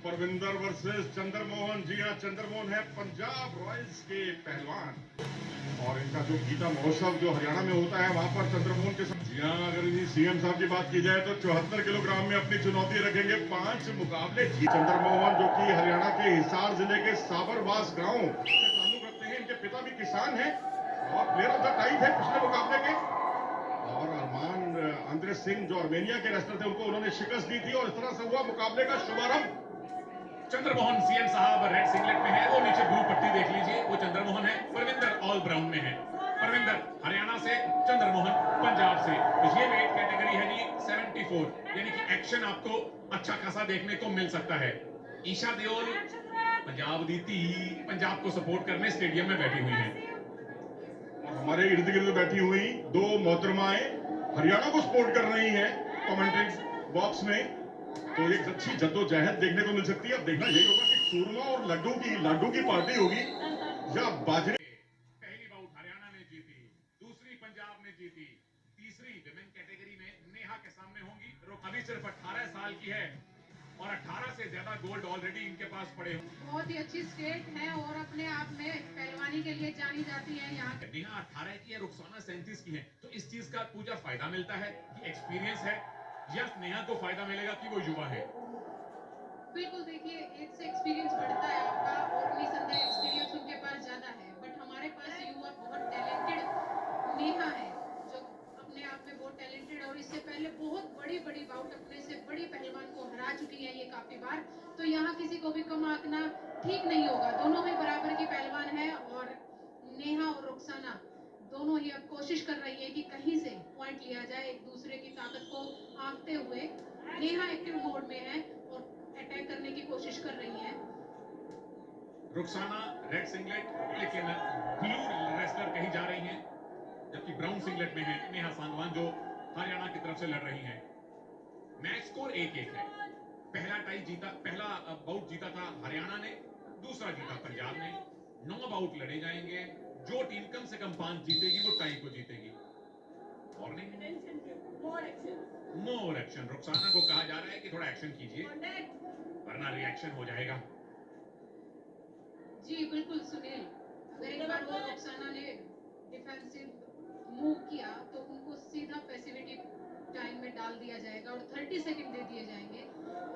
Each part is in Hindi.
परविंदर वर्सेस चंद्रमोहन। जी हाँ, चंद्रमोहन है पंजाब रॉयल्स के पहलवान और इनका जो गीता महोत्सव जो हरियाणा में होता है वहां पर चंद्रमोहन के साथ। जी हाँ, अगर इन्हीं सीएम साहब की बात की जाए तो 74 किलोग्राम में अपनी चुनौती रखेंगे 5 मुकाबले। चंद्रमोहन जो कि हरियाणा के हिसार जिले के साबरवास गांव से ताल्लुक रखते हैं, इनके पिता भी किसान हैं और प्लेयर ऑफ द टाइम थे पिछले मुकाबले के। और अरमान आंद्रे सिंह जो आर्मेनिया के रेसलर थे उनको उन्होंने शिकस्त दी थी और इस तरह से हुआ मुकाबले का शुभारंभ। चंद्रमोहन सीएम साहब रेड सिंगलेट में है, वो नीचे ब्लू पट्टी देख लीजिए, वो चंद्रमोहन है। परविंदर ऑल ब्राउन में है। परविंदर हरियाणा से, चंद्रमोहन पंजाब से। तो ये वेट कैटेगरी है जी 74, यानी कि एक्शन आपको अच्छा खासा देखने को मिल सकता है। ईशा देओल पंजाब दीती पंजाब को सपोर्ट करने स्टेडियम में बैठी हुई है और हमारे इर्द गिर्द बैठी हुई दो मोहतरमाएं हरियाणा को सपोर्ट कर रही हैं कमेंट्री बॉक्स में। तो एक अच्छी जद्दोजहद देखने को मिल सकती है। अब देखना यही होगा कि चूरमा और लड्डू की पार्टी होगी या बाजरे। पहली बाउट हरियाणा ने जीती, दूसरी पंजाब ने जीती, तीसरी विमेन कैटेगरी में नेहा के सामने होंगी। अभी सिर्फ 18 साल की है और 18 से ज्यादा गोल्ड ऑलरेडी इनके पास पड़े हैं। बहुत ही अच्छी स्टेट है और अपने आप में पहलवानी के लिए जानी जाती है। यहाँ नेहा 18 की है, रुखसाना 37 की है। तो इस चीज का पूजा फायदा मिलता है कि एक्सपीरियंस है, या नेहा को फायदा मिलेगा कि वो युवा है। बिल्कुल, देखिए एज से एक्सपीरियंस बढ़ता है आपका और निसंदेह एक्सपीरियंस उनके पास ज्यादा है। बट हमारे पास युवा बहुत टैलेंटेड नेहा है जो अपने आप में बहुत टैलेंटेड है और इससे पहले बहुत बड़ी बाउट अपने से बड़ी पहलवान को हरा चुकी है ये काफी बार। तो यहाँ किसी को भी कम आंकना ठीक नहीं होगा। दोनों ही बराबर की पहलवान है और नेहा और रुखसाना दोनों ही अब कोशिश कर रही है कि कहीं से पॉइंट लिया जाए एक दूसरे की ताकत को आंकते हुए। नेहा एक्टिव मोड में है और अटैक करने की कोशिश कर रही है। रुखसाना रेड सिंगलेट, लेकिन ब्लू रेसलर कहीं जा रही हैं, जबकि ब्राउन सिंगलेट में है नेहा सांगवान जो हरियाणा की तरफ से लड़ रही हैं। मैच स्कोर 1-1 है। पहला बाउट जीता था हरियाणा ने, दूसरा जीता पंजाब ने। 9 बाउट लड़े जाएंगे। जो टीम कम से कम 5 जीतेगी वो टाई को जीतेगी। मोर एक्शन, रुखसाना को कहा जा रहा है कि थोड़ा एक्शन कीजिए वरना रिएक्शन हो जाएगा। जी बिल्कुल सुनील, अगर एक बार वो रुखसाना ने डिफेंसिव मूव किया तो उनको सीधा पैसिविटी टाइम में डाल दिया जाएगा और 30 सेकंड दे दिए जाएंगे।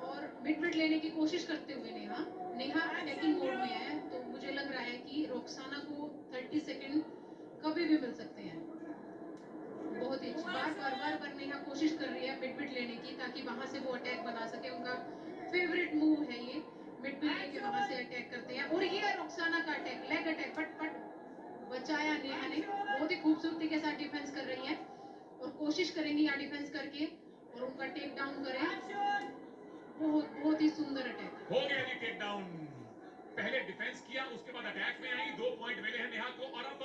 और मिड लेने की कोशिश करते हुए नेहा अटैकिंग मोड में है। तो मुझे लग रहा है कि रुखसाना को 30 सेकंड कभी भी मिल सकते हैं। बहुत ही बार नेहा कोशिश कर रही है मिड लेने की ताकि वहां से वो अटैक बना सके। उनका फेवरेट मूव है ये, मिड लेके वहां से अटैक करते हैं। और ये रुखसाना का अटैक, लेग अटैक, बट बचाया नेहा ने। बहुत ही खूबसूरती के साथ डिफेंस कर रही है और कोशिश करेंगी यहाँ डिफेंस करके और उनका टेक डाउन करें। बहुत ही सुंदर अटैक हो गया जी टेक डाउन। पहले डिफेंस किया, उसके बाद अटैक में आई। 2 पॉइंट मिले हैं नेहा को और अब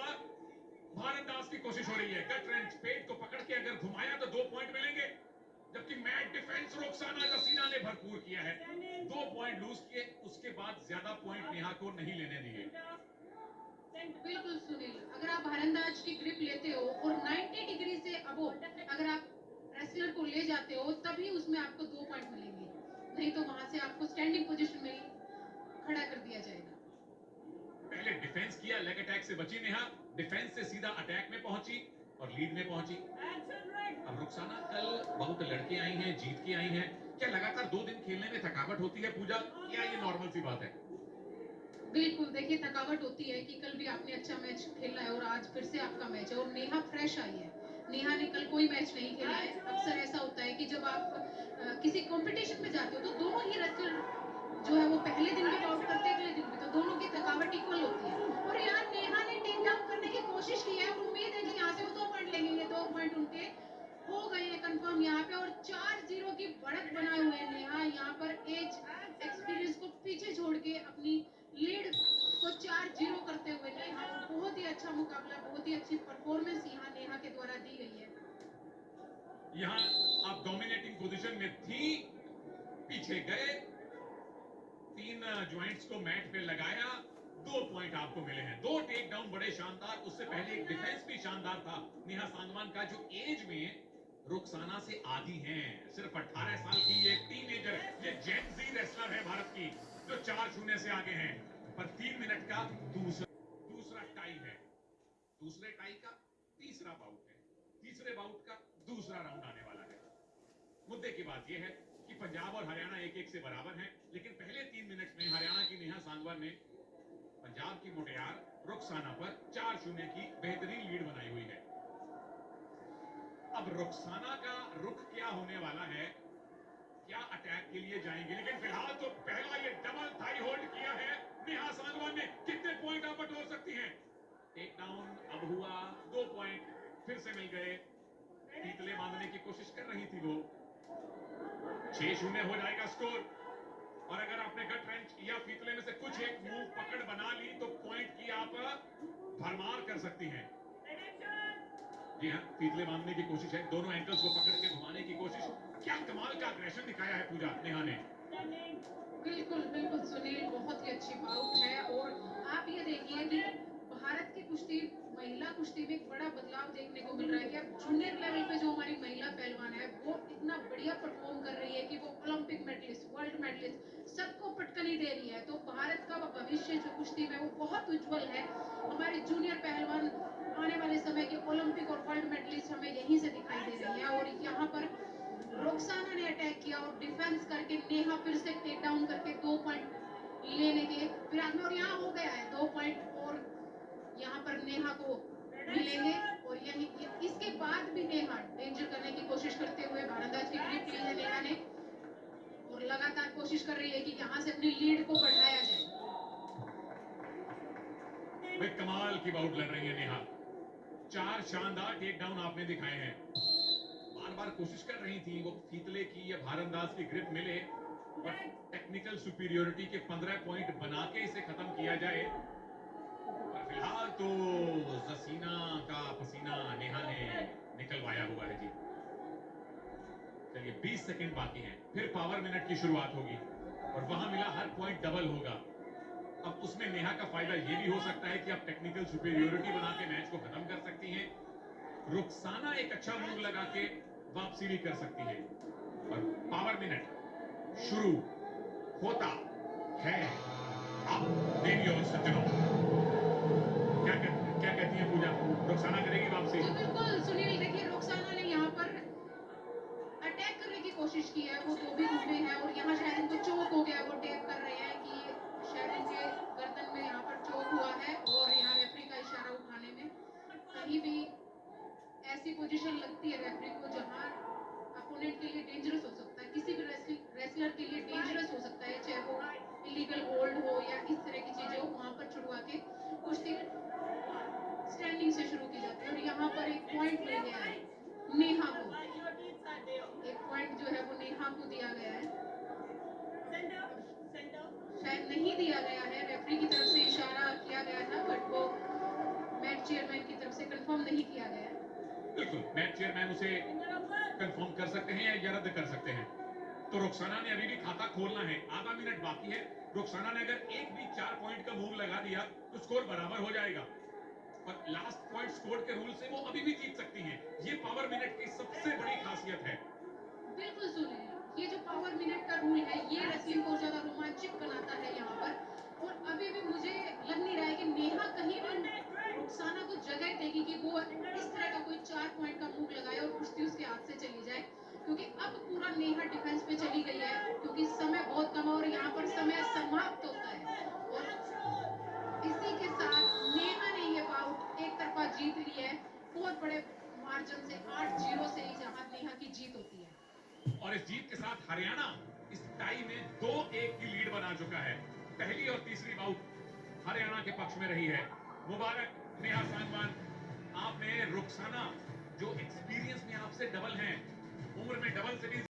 भारतदास की कोशिश हो रही है। कट रेंज पेट को पकड़ के अगर घुमाया तो 2 पॉइंट मिलेंगे, जबकि मैच डिफेंस रुखसाना जसीना ने भरपूर किया है। 2 पॉइंट लूज किए, उसके बाद ज्यादा पॉइंट नेहा को नहीं लेने दिए। बिल्कुल सुनील, अगर आप भारंदाज की ग्रिप लेते हो और 90 डिग्री से अबो अगर आप रेसलर को ले जाते हो तभी उसमें आपको 2 पॉइंट मिलेंगे, नहीं तो वहां से आपको स्टैंडिंग पोजीशन में खड़ा कर दिया जाएगा। पहले डिफेंस किया, लेग अटैक से बची नेहा, डिफेंस से सीधा अटैक में पहुंची और लीड में पहुंची। अब रुखसाना कल बहुत लड़के आई हैं, जीत के आई हैं। क्या लगातार 2 दिन खेलने में थकावट होती है पूजा, या ये नॉर्मल सी बात है? बिल्कुल, देखिए थकावट होती है कि कल भी आपने अच्छा मैच खेला है और आज फिर से आपका मैच है और नेहा फ्रेश आई है। नेहा ने कल कोई मैच नहीं खेला है। अक्सर ऐसा होता है कि जब आप किसी कंपटीशन में जाते हो तो दोनों ही रेसलर जो है वो पहले दिन भी बाउट करते हैं, अगले दिन भी, तो दोनों की थकावट इक्वल होती है। और यहाँ नेहा ने टेक डाउन करने की कोशिश की है और उम्मीद है कि यहाँ से वो 2 पॉइंट लेंगे। 2 पॉइंट उनके हो गए हैं कंफर्म यहाँ पे और 4-0 की बढ़त बनाए हुए हैं नेहा। यहाँ पर एज एक्सपीरियंस को पीछे छोड़ के अपनी लीड को 4-0 करते हुए नेहा, बहुत ही अच्छा मुकाबला, बहुत ही अच्छी परफॉर्मेंस यहाँ नेहा के द्वारा दी गई है। यहाँ आप डोमिनेटिंग पोजीशन में थी, पीछे गए, 3 ज्वाइंट्स को मैट पे लगाया, 2 पॉइंट आपको मिले हैं। 2 टेक डाउन बड़े शानदार, उससे पहले एक डिफेंस भी शानदार था नेहा सांगवान का, जो एज में रुखसाना से आधी हैं। सिर्फ 18 साल की ये टीनेजर, ये जेन ज़ी रेसलर है भारत की। 4-0 से आगे हैं, पर 3 मिनट का दूसरा टाई है। दूसरे टाई का तीसरा बाउट है, तीसरे बाउट का दूसरा राउंड आने वाला है। मुद्दे की बात यह है कि पंजाब और हरियाणा 1-1 से बराबर हैं, लेकिन पहले 3 मिनट में हरियाणा की नेहा सांगवान ने पंजाब की मुटियार रुखसाना पर 4-0 की बेहतरीन लीड बनाई हुई है। अब रुखसाना का रुख क्या होने वाला है, क्या अटैक के लिए जाएंगे, लेकिन फिलहाल तो पहला ये डबल थाई होल्ड किया है नेहा सांगवान ने। कितने पॉइंट आप बटोर सकती हैं? टेक डाउन अब हुआ, 2 पॉइंट फिर से मिल गए। पीतले बांधने की कोशिश कर रही थी वो। 6-0 हो जाएगा स्कोर, और अगर आपने गट रेंच या पीतले में से कुछ एक मूव पकड़ बना ली तो पॉइंट की आप भरमार कर सकती हैं। जी हाँ, पीतले बांधने की कोशिश है, दोनों एंकल्स को पकड़ के घुमाने की कोशिश। क्या कमाल का अग्रेशन दिखाया है पूजा नेहा ने। बिल्कुल बिल्कुल सुनील, बहुत ही अच्छी बाउट है। और आप ये देखिए कि भारत की कुश्ती, महिला कुश्ती में एक बड़ा बदलाव देखने को मिल रहा है कि अब जूनियर लेवल पे जो हमारी महिला पहलवान है वो इतना बढ़िया परफॉर्म कर रही है कि वो ओलंपिक मेडलिस्ट, वर्ल्ड मेडलिस्ट सबको पटकनी दे रही है। तो भारत का भविष्य जो कुश्ती में वो बहुत उज्जवल है। हमारी जूनियर पहलवान आने वाले समय के ओलंपिक और वर्ल्ड मेडलिस्ट हमें यहीं से दिखाई दे रही है। और यहाँ पर रुखसाना ने अटैक किया और डिफेंस करके नेहा फिर से टेक डाउन करके 2 पॉइंट लेने के फिराक में, और यहाँ हो गया है 2 पॉइंट और यहाँ पर नेहा को मिलेंगे। और यही इसके बाद भी नेहा डेंजर करने की कोशिश करते हुए भारंदाज की ग्रिप ली है नेहा ने, और लगातार कोशिश कर रही है कि यहाँ से अपनी लीड को बढ़ाया जाए। भाई कमाल की बाउट लड़ रही है नेहा। 4 शानदार टेक डाउन आपने दिखाए हैं। बार बार कोशिश कर रही थी वो फीतले की या भारंदाज की ग्रिप मिले और टेक्निकल सुपीरियोरिटी के 15 पॉइंट बना के इसे खत्म किया जाए। और फिलहाल तो जसीना का पसीना नेहा ने निकलवाया हुआ है जी। चलिए 20 सेकंड बाकी हैं, फिर पावर मिनट की शुरुआत होगी और वहां मिला हर पॉइंट डबल होगा। अब उसमें नेहा का फायदा ये भी हो सकता है कि आप टेक्निकल सुपीरियोरिटी बना के मैच को खत्म कर सकती हैं। रुखसाना एक अच्छा मूव लगा के वापसी भी कर सकती है। और पावर मिनट शुरू होता है। अब देवियों सज्जनों, क्या कहती है पूजा, रुखसाना करेगी वापसी? जी बिल्कुल सुनील, देखिए रुखसाना ने यहाँ पर अटैक करने की कोशिश की है, वो 2 भी घूमे हैं और यहाँ शायद उनको चोक हो गया। वो टेप कर रहे हैं कि शायद उनके गर्दन में यहाँ पर चोक हुआ है, और यहाँ रेफरी का इशारा उठाने में कहीं भी ऐसी पोजीशन लगती है रेफरी को जहां अपोनेंट के लिए डेंजरस हो सकता है, किसी भी रेसलर के लिए डेंजरस हो सकता है, चाहे वो इलीगल होल्ड हो या इस तरह की चीजें हो, वहां पर छुड़वा के कुश्ती स्टैंडिंग से शुरू की जाती है। और यहाँ पर एक पॉइंट मिल गया है नेहा को, एक पॉइंट जो है वो नेहा को दिया गया है, शायद नहीं दिया गया है, रेफरी की तरफ से इशारा किया गया था बट वो मैच चेयरमैन की तरफ से कंफर्म नहीं किया गया है। बिल्कुल, मैच चेयरमैन उसे कंफर्म कर सकते हैं या रद्द कर सकते हैं। तो रुखसाना ने अभी भी खाता खोलना है, आधा मिनट बाकी है। रुखसाना ने अगर एक भी 4 पॉइंट का मूव लगा दिया तो स्कोर बराबर हो जाएगा और लास्ट पॉइंट स्कोर के रूल से वो अभी भी जीत सकती हैं। ये पावर मिनट की सबसे बड़ी खासियत है। बिल्कुल सुनिए, ये जो पावर मिनट का रूल है ये रेसलिंग को ज्यादा रोमांचक बनाता है यहाँ पर। और अभी भी मुझे लग नहीं रहा है कि नेहा कहीं भी रुखसाना को जगह देगी कि वो इस तरह का कोई 4 पॉइंट का मूव लगाए और कुश्ती उसके हाथ से चली जाए, क्योंकि अब पूरा नेहा डिफेंस पे चली गई है, क्योंकि समय बहुत कम है और यहाँ पर समय समाप्त होता है। और इसी के साथ नेहा ने ये बाउट एक तरफा जीत ली है, बहुत बड़े मार्जिन से 8-0 से ही जहाँ नेहा की जीत होती है। और इस जीत के साथ हरियाणा इस टाई में 2-1 की लीड बना चुका है। पहली और तीसरी बाउट हरियाणा के पक्ष में रही है। मुबारक नेहा सांगवान, आपने रुखसाना जो एक्सपीरियंस में आपसे डबल हैं, उम्र में डबल से भी